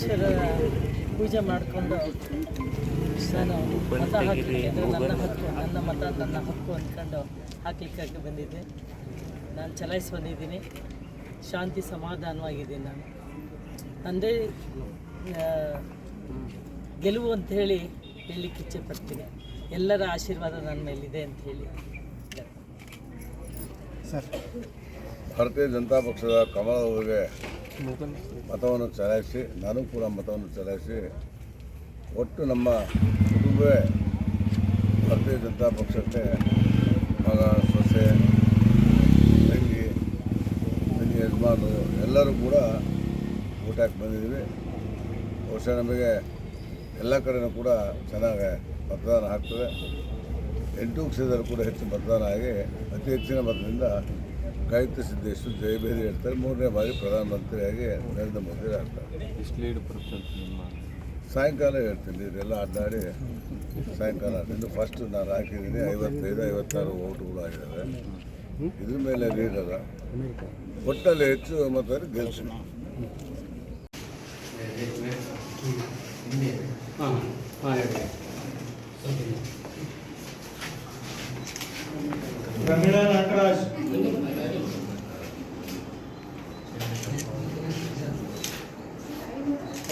ಈಶ್ವರ ಪೂಜೆ ಮಾಡಿಕೊಂಡು ನಾನು ಮತ ಹಾಕಲಿಕ್ಕೆ ನನ್ನ ಮತ ನನ್ನ ಹಕ್ಕು ಅಂದ್ಕೊಂಡು ಹಾಕಲಿಕ್ಕೆ ಬಂದಿದ್ದೆ. ನಾನು ಚಲಾಯಿಸಿ ಬಂದಿದ್ದೀನಿ. ಶಾಂತಿ ಸಮಾಧಾನವಾಗಿದ್ದೀನಿ. ನಾನು ನಂದೇ ಗೆಲುವು ಅಂಥೇಳಿ ಹೇಳಲಿಕ್ಕೆ ಇಚ್ಛೆ ಪಡ್ತೀನಿ. ಎಲ್ಲರ ಆಶೀರ್ವಾದ ನನ್ನ ಮೇಲಿದೆ ಅಂತ ಹೇಳಿ. ಭಾರತೀಯ ಜನತಾ ಪಕ್ಷದ ಕಮಲದವರಿಗೆ ಮತವನ್ನು ಚಲಾಯಿಸಿ, ನಾನು ಕೂಡ ಮತವನ್ನು ಚಲಾಯಿಸಿ, ಒಟ್ಟು ನಮ್ಮ ಕುಟುಂಬವೇ ಭಾರತೀಯ ಜನತಾ ಪಕ್ಷಕ್ಕೆ ಮಗ, ಸೊಸೆ, ತಂಗಿ ಯಜಮಾನರು ಎಲ್ಲರೂ ಕೂಡ ಓಟ್ ಹಾಕಿ ಬಂದಿದ್ದೀವಿ. ಬಹುಶಃ ನಮಗೆ ಎಲ್ಲ ಕಡೆಯೂ ಕೂಡ ಚೆನ್ನಾಗಿ ಮತದಾನ ಆಗ್ತದೆ. 8 ಕ್ಷೇತ್ರದಲ್ಲೂ ಕೂಡ ಹೆಚ್ಚು ಮತದಾನ ಆಗಿ ಅತಿ ಹೆಚ್ಚಿನ ಮತದಿಂದ ಗಾಯತ್ರಿ ಸಿದ್ದೇಶ್ವರ ಜಯಬೇರಿ ಹೇಳ್ತಾರೆ. 3ನೇ ಬಾರಿ ಪ್ರಧಾನಮಂತ್ರಿಯಾಗಿ ನರೇಂದ್ರ ಮೋದಿ ಆಗ್ತಾರೆ. ಸಾಯಂಕಾಲ ಹೇಳ್ತೀನಿ, ಇದೆಲ್ಲ ಅಡ್ಡಾಡಿ ಸಾಯಂಕಾಲ ಇನ್ನು ಫಸ್ಟ್ ನಾನು ಹಾಕಿದ್ದೀನಿ. 55-56 ಓಟುಗಳು ಆಗಿದ್ದಾವೆ. ಇದ್ರ ಮೇಲೆ ಲೀಡರ ಒಟ್ಟಲ್ಲಿ ಹೆಚ್ಚು ಮತದಾರ ಗೆಲ್ತೀನಿ. ಪ್ರಮೀಳಾ ನಾಗರಾಜ್,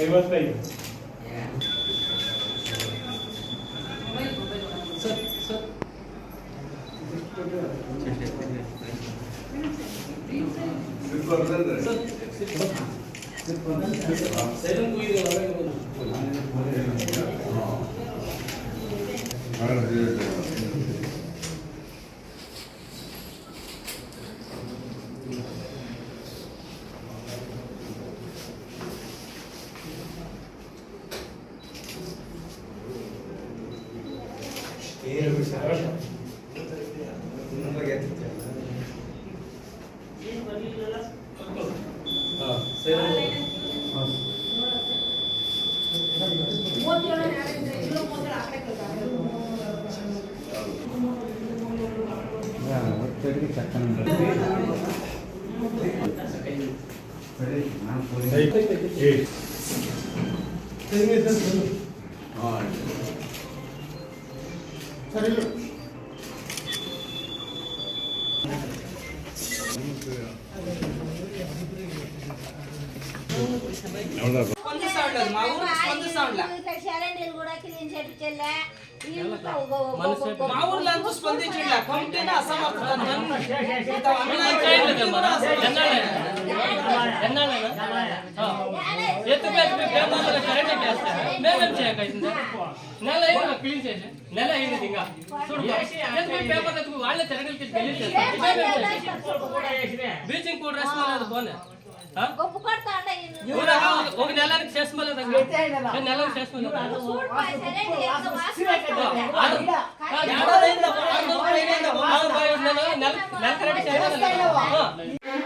ಐವತ್ತೈದು. బ్లీచింగ్ పౌడర్ వేసుకోవాలి. ఒక నెలకి చేసుకోలేదు, నెలకి చేసుకోలేదు. నెల